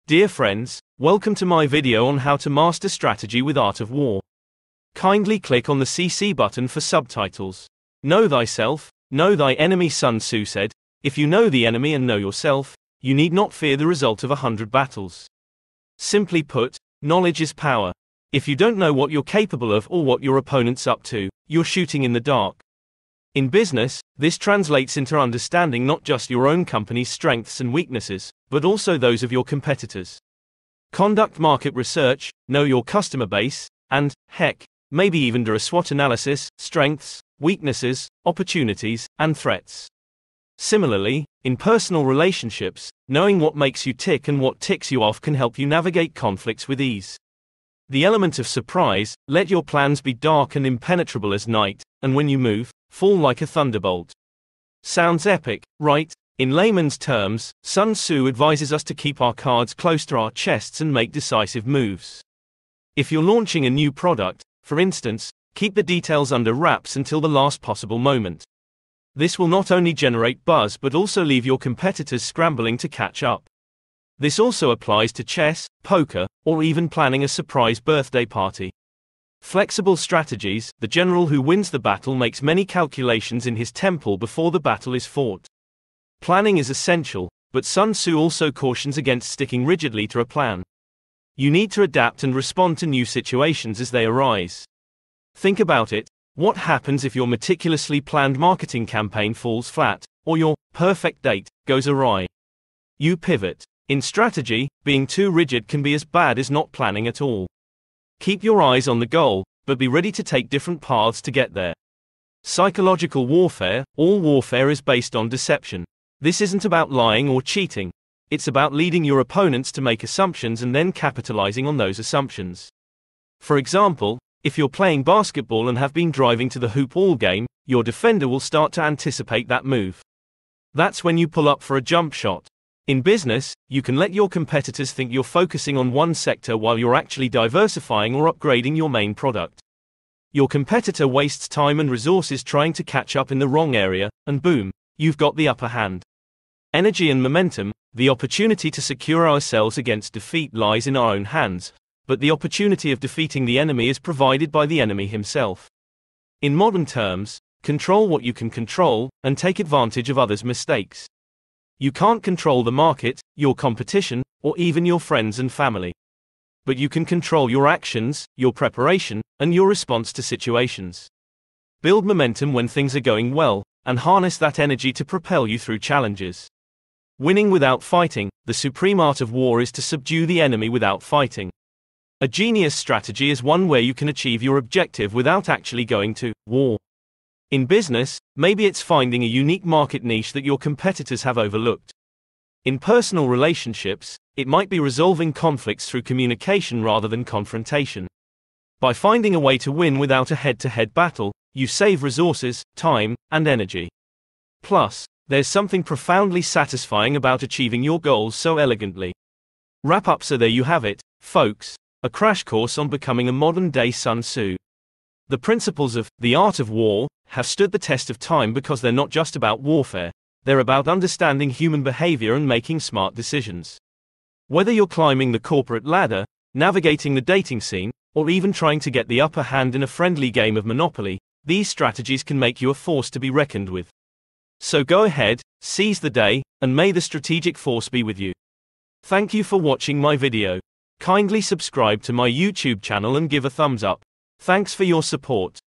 Dear friends, welcome to my video on how to master strategy with Art of War. Kindly click on the CC button for subtitles. Know thyself, know thy enemy. Sun Tzu said, if you know the enemy and know yourself, you need not fear the result of 100 battles. Simply put, knowledge is power. If you don't know what you're capable of or what your opponent's up to, you're shooting in the dark. In business, this translates into understanding not just your own company's strengths and weaknesses, but also those of your competitors. Conduct market research, know your customer base, and, heck, maybe even do a SWOT analysis, strengths, weaknesses, opportunities, and threats. Similarly, in personal relationships, knowing what makes you tick and what ticks you off can help you navigate conflicts with ease. The element of surprise, let your plans be dark and impenetrable as night, and when you move, fall like a thunderbolt. Sounds epic, right? In layman's terms, Sun Tzu advises us to keep our cards close to our chests and make decisive moves. If you're launching a new product, for instance, keep the details under wraps until the last possible moment. This will not only generate buzz but also leave your competitors scrambling to catch up. This also applies to chess, poker, or even planning a surprise birthday party. Flexible strategies, the general who wins the battle makes many calculations in his temple before the battle is fought. Planning is essential, but Sun Tzu also cautions against sticking rigidly to a plan. You need to adapt and respond to new situations as they arise. Think about it, what happens if your meticulously planned marketing campaign falls flat, or your perfect date goes awry? You pivot. In strategy, being too rigid can be as bad as not planning at all. Keep your eyes on the goal, but be ready to take different paths to get there. Psychological warfare, all warfare is based on deception. This isn't about lying or cheating. It's about leading your opponents to make assumptions and then capitalizing on those assumptions. For example, if you're playing basketball and have been driving to the hoop all game, your defender will start to anticipate that move. That's when you pull up for a jump shot. In business, you can let your competitors think you're focusing on one sector while you're actually diversifying or upgrading your main product. Your competitor wastes time and resources trying to catch up in the wrong area, and boom, you've got the upper hand. Energy and momentum, the opportunity to secure ourselves against defeat lies in our own hands, but the opportunity of defeating the enemy is provided by the enemy himself. In modern terms, control what you can control, and take advantage of others' mistakes. You can't control the market, your competition, or even your friends and family. But you can control your actions, your preparation, and your response to situations. Build momentum when things are going well, and harness that energy to propel you through challenges. Winning without fighting, the supreme art of war is to subdue the enemy without fighting. A genius strategy is one where you can achieve your objective without actually going to war. In business, maybe it's finding a unique market niche that your competitors have overlooked. In personal relationships, it might be resolving conflicts through communication rather than confrontation. By finding a way to win without a head-to-head battle, you save resources, time, and energy. Plus, there's something profoundly satisfying about achieving your goals so elegantly. Wrap up. So there you have it, folks, a crash course on becoming a modern-day Sun Tzu. The principles of the art of war have stood the test of time because they're not just about warfare, they're about understanding human behavior and making smart decisions. Whether you're climbing the corporate ladder, navigating the dating scene, or even trying to get the upper hand in a friendly game of Monopoly, these strategies can make you a force to be reckoned with. So go ahead, seize the day, and may the strategic force be with you. Thank you for watching my video. Kindly subscribe to my YouTube channel and give a thumbs up. Thanks for your support.